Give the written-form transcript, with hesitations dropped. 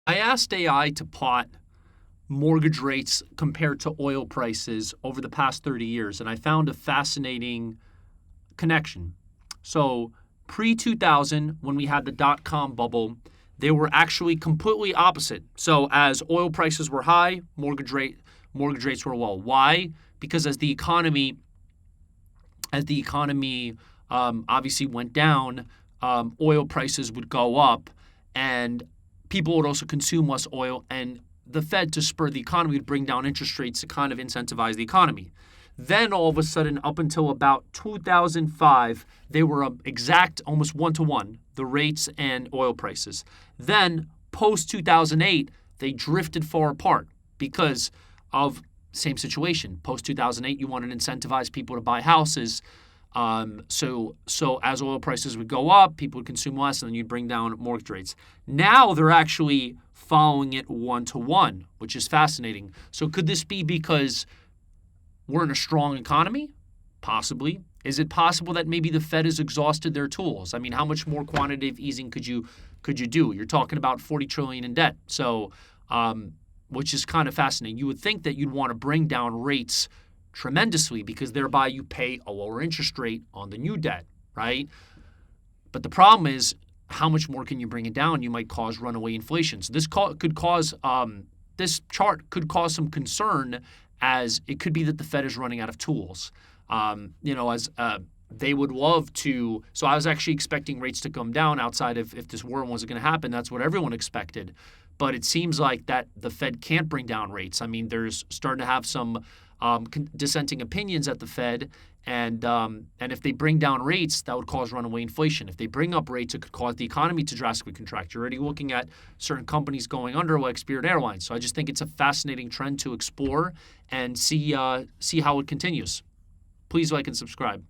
I asked AI to plot mortgage rates compared to oil prices over the past 30 years, and I found a fascinating connection. So, pre 2000, when we had the dot com bubble, they were actually completely opposite. So, as oil prices were high, mortgage rates were low. Why? Because as the economy obviously went down, oil prices would go up, and people would also consume less oil, and the Fed, to spur the economy, would bring down interest rates to kind of incentivize the economy. Then all of a sudden, up until about 2005, they were exact, almost one to one, the rates and oil prices. Then post 2008, they drifted far apart because of same situation. Post 2008, you wanted to incentivize people to buy houses. So as oil prices would go up, people would consume less, and then you'd bring down mortgage rates. Now they're actually following it one to one, which is fascinating. So could this be because we're in a strong economy? Possibly. Is it possible that maybe the Fed has exhausted their tools? I mean, how much more quantitative easing could you do? You're talking about 40 trillion in debt. So, which is kind of fascinating. You would think that you'd want to bring down rates tremendously because thereby you pay a lower interest rate on the new debt, right? But the problem is, how much more can you bring it down? You might cause runaway inflation. So this chart could cause some concern, as it could be that the Fed is running out of tools. As they would love to. So I was actually expecting rates to come down outside of if this war wasn't going to happen. That's what everyone expected. But it seems like that the Fed can't bring down rates. I mean, there's starting to have some dissenting opinions at the Fed, and if they bring down rates, that would cause runaway inflation. If they bring up rates, it could cause the economy to drastically contract. You're already looking at certain companies going under, like Spirit Airlines. So I just think it's a fascinating trend to explore and see how it continues. Please like and subscribe.